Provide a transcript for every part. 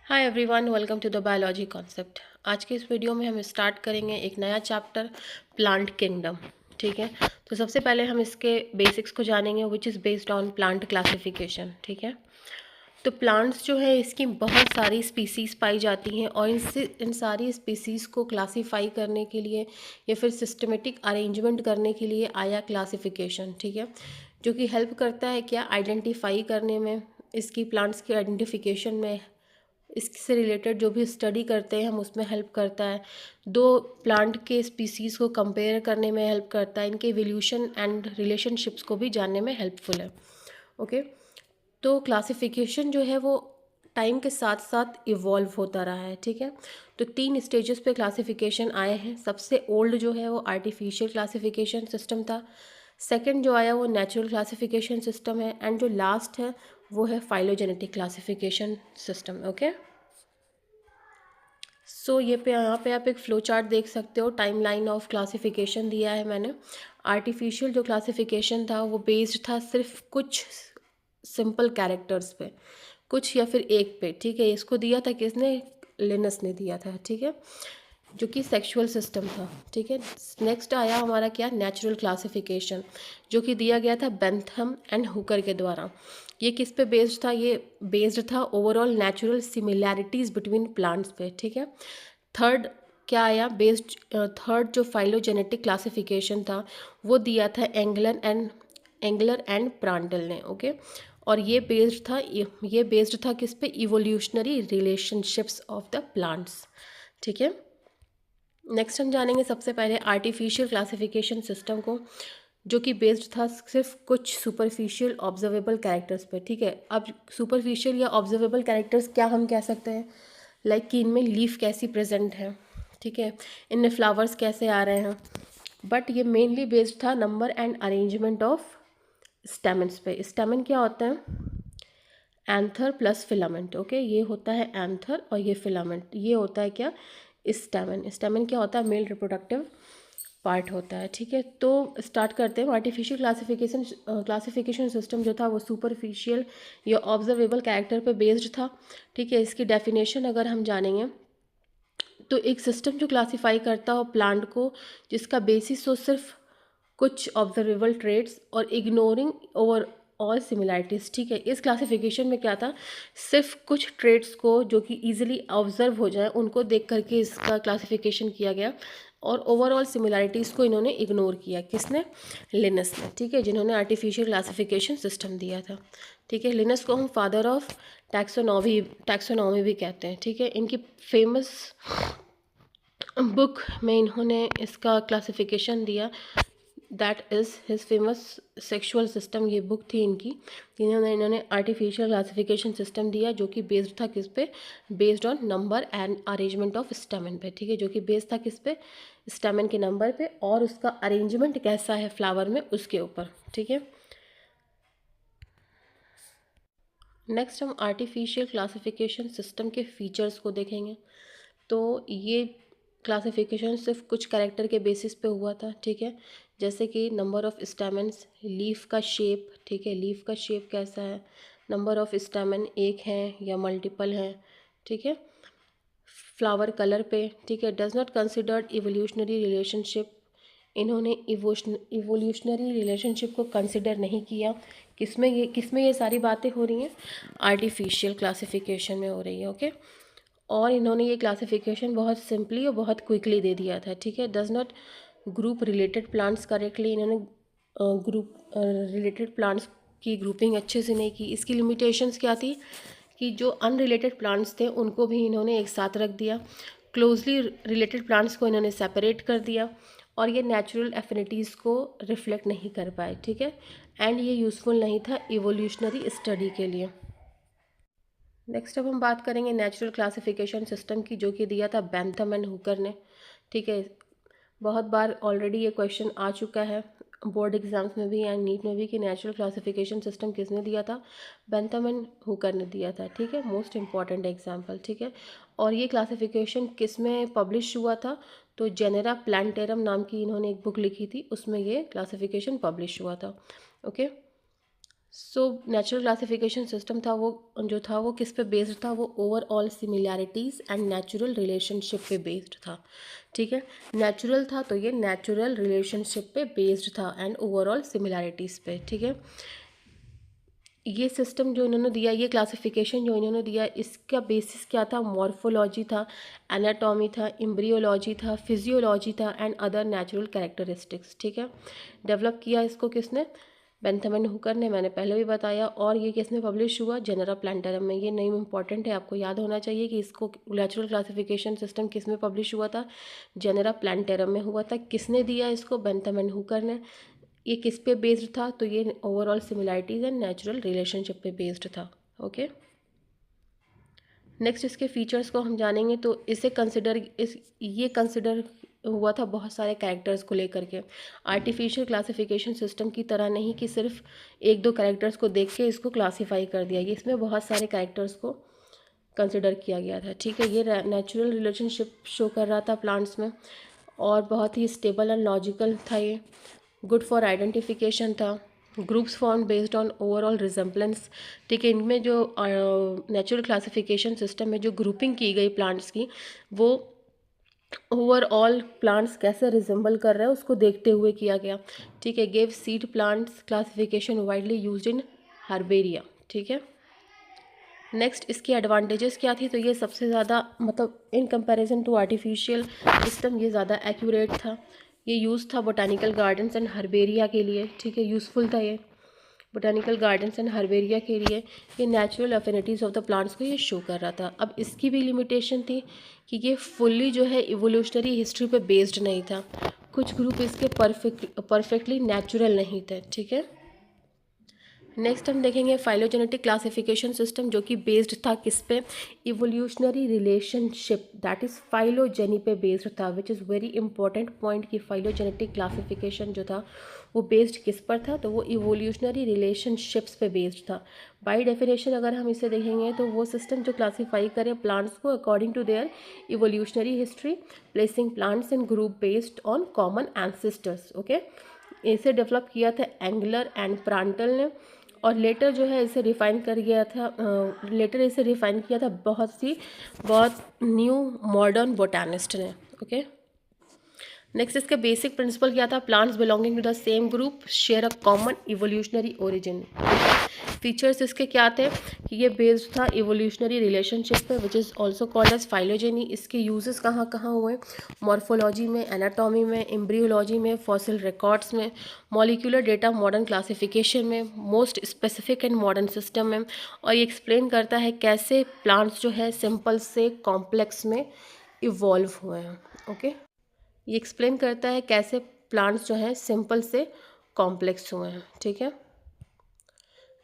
Hi everyone, welcome to the biology concept. आज के इस वीडियो में हम स्टार्ट करेंगे एक नया चैप्टर, प्लांट किंगडम। ठीक है, तो सबसे पहले हम इसके बेसिक्स को जानेंगे, which is based on plant classification. ठीक है, तो प्लांट्स जो है इसकी बहुत सारी स्पीसीज़ पाई जाती हैं और इन सारी स्पीसीज़ को क्लासीफाई करने के लिए या फिर सिस्टमेटिक अरेंजमेंट करने के लिए आया क्लासिफिकेशन। ठीक है, जो कि हेल्प करता है क्या आइडेंटिफाई करने में, इसकी प्लांट्स के आइडेंटिफिकेशन में, इससे रिलेटेड जो भी स्टडी करते हैं हम उसमें हेल्प करता है। दो प्लांट के स्पीसीज़ को कंपेयर करने में हेल्प करता है, इनके इवोल्यूशन एंड रिलेशनशिप्स को भी जानने में हेल्पफुल है। ओके, तो क्लासिफिकेशन जो है वो टाइम के साथ साथ इवॉल्व होता रहा है। ठीक है, तो 3 स्टेजेस पे क्लासिफिकेशन आए हैं। सबसे ओल्ड जो है वो आर्टिफिशियल क्लासिफिकेशन सिस्टम था। सेकंड जो आया वो नेचुरल क्लासिफिकेशन सिस्टम है, एंड जो लास्ट है वो है फाइलोजेनेटिक क्लासिफिकेशन सिस्टम। ओके, सो ये पे यहाँ पे आप एक फ्लो चार्ट देख सकते हो, टाइमलाइन ऑफ क्लासिफिकेशन दिया है मैंने। आर्टिफिशियल जो क्लासिफिकेशन था वो बेस्ड था सिर्फ कुछ सिंपल कैरेक्टर्स पे, कुछ या फिर एक पे। ठीक है, इसको दिया था किसने? लिनस ने दिया था। ठीक है, जो कि सेक्सुअल सिस्टम था। ठीक है, नेक्स्ट आया हमारा क्या? नेचुरल क्लासिफिकेशन, जो कि दिया गया था बेंथम एंड हुकर के द्वारा। ये किस पे बेस्ड था? ये बेस्ड था overall natural similarities between plants पे। ठीक है, थर्ड क्या आया? बेस्ड थर्ड जो फाइलोजेनेटिक क्लासिफिकेशन था वो दिया था एंगलर एंड प्रांटल ने। ओके, और ये बेस्ड था किस पे? Evolutionary relationships of the plants. ठीक है, नेक्स्ट हम जानेंगे सबसे पहले आर्टिफिशियल क्लासिफिकेशन सिस्टम को, जो कि बेस्ड था सिर्फ कुछ सुपरफिशियल ऑब्जर्वेबल कैरेक्टर्स पर। ठीक है, अब सुपरफिशियल या ऑब्जर्वेबल कैरेक्टर्स क्या हम कह सकते हैं? लाइक कि इनमें लीफ कैसी प्रेजेंट है, ठीक है, इनमें फ्लावर्स कैसे आ रहे हैं। बट ये मेनली बेस्ड था number and arrangement of stamens पे। स्टेमन क्या होता है? Anther plus filament. ओके, ये होता है एंथर और ये फिलामेंट, ये होता है क्या? स्टेमन। स्टेमन क्या होता है? मेल रिप्रोडक्टिव पार्ट होता है। ठीक है, तो स्टार्ट करते हैं। आर्टिफिशियल क्लासिफिकेशन सिस्टम जो था वो सुपरफिशियल या ऑब्जर्वेबल कैरेक्टर पे बेस्ड था। ठीक है, इसकी डेफिनेशन अगर हम जानेंगे तो एक सिस्टम जो क्लासीफाई करता हो प्लांट को, जिसका बेसिस हो सिर्फ कुछ ऑब्जर्वेबल ट्रेड्स और इग्नोरिंग ओवर ऑल सिमिलैरिटीज़। ठीक है, इस क्लासिफिकेशन में क्या था? सिर्फ कुछ ट्रेड्स को जो कि ईजिली ऑब्जर्व हो जाए उनको देख करके इसका क्लासिफिकेशन किया गया, और ओवरऑल सिमिलैरिटीज़ को इन्होंने इग्नोर किया। किसने? लिनस ने। ठीक है, जिन्होंने आर्टिफिशियल क्लासिफिकेशन सिस्टम दिया था। ठीक है, लिनस को हम फादर ऑफ टैक्सोनॉमी भी कहते हैं। ठीक है, इनकी फेमस बुक में इन्होंने इसका क्लासिफिकेशन दिया, that is his famous sexual system. ये बुक थी इनकी, इन्होंने आर्टिफिशियल क्लासिफिकेशन सिस्टम दिया, जो कि बेस्ड था किस पे? Based on number and arrangement of स्टेमन पे। ठीक है, जो कि बेस्ड था किस पे? स्टेमन के नंबर पे, और उसका अरेंजमेंट कैसा है फ्लावर में उसके ऊपर। ठीक है, नेक्स्ट हम आर्टिफिशियल क्लासिफिकेशन सिस्टम के फीचर्स को देखेंगे। तो ये क्लासिफिकेशन सिर्फ कुछ कैरेक्टर के बेसिस पे हुआ था। ठीक है, जैसे कि नंबर ऑफ स्टेमन्स, लीफ का शेप। ठीक है, लीफ का शेप कैसा है, नंबर ऑफ स्टेमन एक हैं या मल्टीपल हैं। ठीक है, फ्लावर कलर पे। ठीक है, does not considered evolutionary relationship, इन्होंने इवोल्यूशनरी रिलेशनशिप को कंसिडर नहीं किया। किसमें ये सारी बातें हो रही हैं? आर्टिफिशियल क्लासिफिकेशन में हो रही है। ओके, और इन्होंने ये क्लासिफिकेशन बहुत सिंपली और बहुत क्विकली दे दिया था। ठीक है, does not group related plants correctly, इन्होंने ग्रुप रिलेटेड प्लांट्स की ग्रुपिंग अच्छे से नहीं की। इसकी लिमिटेशंस क्या थी? कि जो अनरिलेटेड प्लांट्स थे उनको भी इन्होंने एक साथ रख दिया, क्लोजली रिलेटेड प्लांट्स को इन्होंने सेपरेट कर दिया, और ये नेचुरल एफिनिटीज़ को रिफ्लेक्ट नहीं कर पाए। ठीक है, एंड ये यूज़फुल नहीं था इवोल्यूशनरी स्टडी के लिए। नेक्स्ट अब हम बात करेंगे नेचुरल क्लासिफिकेशन सिस्टम की, जो कि दिया था बेंथम एंड हुकर ने। ठीक है, बहुत बार ऑलरेडी ये क्वेश्चन आ चुका है बोर्ड एग्जाम्स में भी एंड नीट में भी, कि नेचुरल क्लासिफिकेशन सिस्टम किसने दिया था? बेंथम एंड हुकर ने दिया था। ठीक है, मोस्ट इंपॉर्टेंट एग्जाम्पल। ठीक है, और ये क्लासिफिकेशन किस में पब्लिश हुआ था? तो जेनेरा प्लांटेरम नाम की इन्होंने एक बुक लिखी थी, उसमें ये क्लासिफिकेशन पब्लिश हुआ था। Okay, so natural classification system था वो जो था वो किस पे बेस्ड था, वो overall similarities and natural relationship पे बेस्ड था। ठीक है, नेचुरल था तो ये नेचुरल रिलेशनशिप पे बेस्ड था एंड ओवरऑल सिमिलैरिटीज़ पे। ठीक है, ये सिस्टम जो इन्होंने दिया, ये क्लासिफिकेशन जो इन्होंने दिया, इसका बेसिस क्या था, मॉर्फोलॉजी था, एनाटॉमी था, एम्ब्रियोलॉजी था, फिजियोलॉजी था एंड अदर नेचुरल कैरेक्टरिस्टिक्स। ठीक है, डेवलप किया इसको किसने, बेंथाम हुकर ने, मैंने पहले भी बताया। और ये किसमें पब्लिश हुआ, जेनेरा प्लांटरम में। ये नेम इंपॉर्टेंट है, आपको याद होना चाहिए कि इसको नेचुरल क्लासिफिकेशन सिस्टम किस में पब्लिश हुआ था, जेनेरा प्लांटरम में हुआ था। किसने दिया इसको, बेंथाम हुकर ने। ये किस पे बेस्ड था, तो ये overall similarities and natural relationship पे बेस्ड था। ओके, नेक्स्ट इसके फीचर्स को हम जानेंगे। तो इसे कंसिडर इस ये कंसिडर हुआ था बहुत सारे कैरेक्टर्स को लेकर के, आर्टिफिशियल क्लासिफिकेशन सिस्टम की तरह नहीं कि सिर्फ एक दो कैरेक्टर्स को देख के इसको क्लासीफाई कर दिया, ये इसमें बहुत सारे कैरेक्टर्स को कंसिडर किया गया था। ठीक है, ये नेचुरल रिलेशनशिप शो कर रहा था प्लांट्स में, और बहुत ही स्टेबल एंड लॉजिकल था ये, गुड फॉर आइडेंटिफिकेशन था, groups form based on overall resemblance. ठीक है, इनमें जो नेचुरल क्लासिफिकेशन सिस्टम में जो ग्रुपिंग की गई प्लांट्स की, वो ओवरऑल प्लांट्स कैसे रिजेंबल कर रहे हैं उसको देखते हुए किया गया। ठीक है, gave seed plants classification widely used in herbaria. ठीक है, नेक्स्ट इसकी एडवांटेजेस क्या थी, तो ये सबसे ज़्यादा मतलब in comparison to artificial system ये ज़्यादा एक्यूरेट था। ये यूज़ था बोटानिकल गार्डन्स एंड हर्बेरिया के लिए। ठीक है, यूज़फुल था ये बोटानिकल गार्डन्स एंड हर्बेरिया के लिए। ये नेचुरल अफिनिटीज़ ऑफ द प्लांट्स को ये शो कर रहा था। अब इसकी भी लिमिटेशन थी कि ये फुल्ली जो है इवोल्यूशनरी हिस्ट्री पे बेस्ड नहीं था, कुछ ग्रुप इसके परफेक्टली नेचुरल नहीं थे। ठीक है, नेक्स्ट हम देखेंगे फाइलोजेनेटिक क्लासिफिकेशन सिस्टम, जो कि बेस्ड था किस पे, evolutionary relationship, that is phylogeny पे बेस्ड था, which is very important point कि फाइलोजेनेटिक क्लासिफिकेशन जो था वो बेस्ड किस पर था, तो वो इवोल्यूशनरी रिलेशनशिप्स पे बेस्ड था। बाय डेफिनेशन अगर हम इसे देखेंगे तो वो सिस्टम जो क्लासीफाई करे प्लांट्स को according to their evolutionary history, placing plants in group based on common ancestors. Okay, इसे डेवलप किया था एंगलर एंड प्रांटल ने, और लेटर जो है इसे रिफ़ाइन कर गया था, लेटर इसे रिफ़ाइन किया था बहुत न्यू मॉडर्न बोटानिस्ट ने। ओके, नेक्स्ट इसका बेसिक प्रिंसिपल क्या था, plants belonging to the same group share a common evolutionary origin. Features इसके क्या थे कि ये बेस्ड था इवोल्यूशनरी रिलेशनशिप पे, which is also called as phylogeny. इसके यूजेस कहाँ कहाँ हुए, मॉर्फोलॉजी में, एनाटॉमी में, एम्ब्रियोलॉजी में, फॉसिल रिकॉर्ड्स में, मॉलिक्यूलर डेटा मॉडर्न क्लासिफिकेशन में, most specific and modern system में। और ये एक्सप्लेन करता है कैसे प्लांट्स जो है सिंपल से कॉम्प्लेक्स में इवॉल्व हुए हैं। ओके, ये एक्सप्लेन करता है कैसे प्लांट्स जो हैं सिंपल से कॉम्प्लेक्स हुए हैं। ठीक है,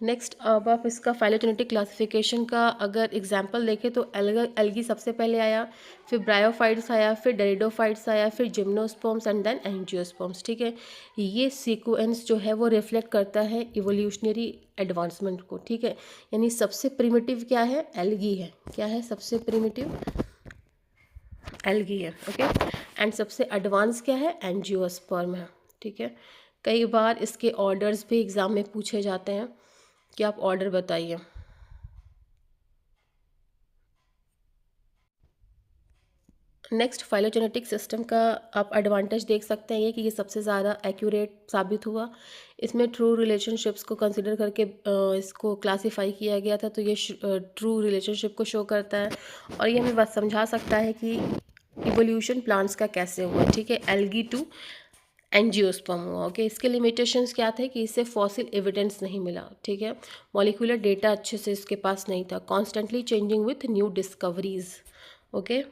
नेक्स्ट अब आप इसका फाइलोजेनेटिक क्लासिफिकेशन का अगर एग्जांपल देखें तो एल्गी सबसे पहले आया, फिर ब्रायोफाइट्स आया, फिर डेरिडोफाइट्स आया, फिर जिम्नोस्पर्म्स एंड देन एंजियोस्पर्म्स। ठीक है, ये सीक्वेंस जो है वो रिफ्लेक्ट करता है इवोल्यूशनरी एडवांसमेंट को। ठीक है, यानी सबसे प्रिमिटिव क्या है, एल्गी है। क्या है सबसे प्रिमिटिव, एल्गी है। ओके, एंड सबसे एडवांस क्या है, एंजियोस्पर्म है। ठीक है, कई बार इसके ऑर्डर्स भी एग्ज़ाम में पूछे जाते हैं कि आप ऑर्डर बताइए। नेक्स्ट फाइलोजेनेटिक सिस्टम का आप एडवांटेज देख सकते हैं कि ये सबसे ज़्यादा एक्यूरेट साबित हुआ। इसमें ट्रू रिलेशनशिप्स को कंसिडर करके इसको क्लासिफाई किया गया था, तो ये ट्रू रिलेशनशिप को शो करता है, और ये हमें बस समझा सकता है कि इवोल्यूशन प्लांट्स का कैसे हुआ। ठीक है, एल्गी टू एंजियोस्पर्म हुआ। ओके, इसके लिमिटेशंस क्या थे कि इससे फॉसिल एविडेंस नहीं मिला। ठीक है, मॉलिक्यूलर डेटा अच्छे से इसके पास नहीं था, constantly changing with new discoveries. Okay,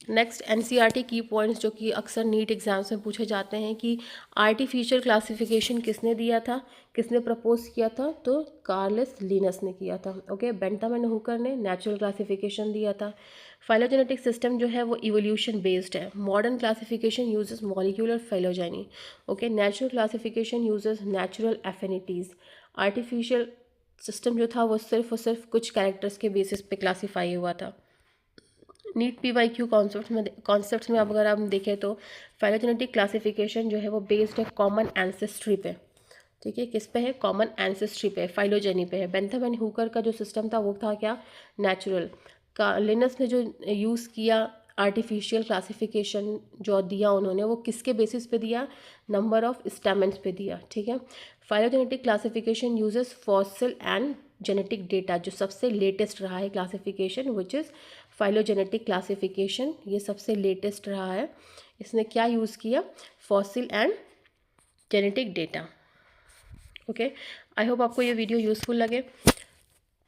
next NCERT की पॉइंट्स जो कि अक्सर नीट एग्जाम्स में पूछे जाते हैं कि आर्टिफिशियल क्लासिफिकेशन किसने दिया था, किसने प्रपोज किया था, तो कार्लस लिनस ने किया था। ओके, बेंथम एंड हुकर ने नेचुरल क्लासिफिकेशन दिया था। फाइलोजेनेटिक सिस्टम जो है वो इवोल्यूशन बेस्ड है। Modern classification uses molecular phylogeny. Okay, natural classification uses natural affinities. Artificial system जो था वो सिर्फ और सिर्फ कुछ कैरेक्टर्स के बेसिस पे क्लासीफाई हुआ था। नीट PYQ कॉन्सेप्ट्स में अब अगर हम देखें तो फाइलोजेनेटिक क्लासिफिकेशन जो है वो बेस्ड है कॉमन एंसेस्ट्री पे। ठीक है, किस पे है, कॉमन एंसेस्ट्री पे, फाइलोजेनी पे है। बेंथम एंड हुकर का जो सिस्टम था वो था क्या, नेचुरल। का लिनस ने जो यूज़ किया आर्टिफिशियल क्लासिफिकेशन जो दिया उन्होंने, वो किसके बेसिस पे दिया, नंबर ऑफ स्टेमेंस पे दिया। ठीक है, phylogenetic classification uses fossil and genetic data, जो सबसे लेटेस्ट रहा है classification which is phylogenetic classification, ये सबसे लेटेस्ट रहा है। इसने क्या यूज़ किया, fossil and genetic data. Okay, I hope आपको ये वीडियो यूज़फुल लगे,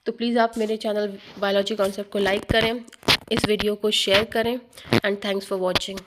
तो प्लीज़ आप मेरे चैनल बायोलॉजी कॉन्सेप्ट को लाइक करें, इस वीडियो को शेयर करें, एंड थैंक्स फॉर वॉचिंग।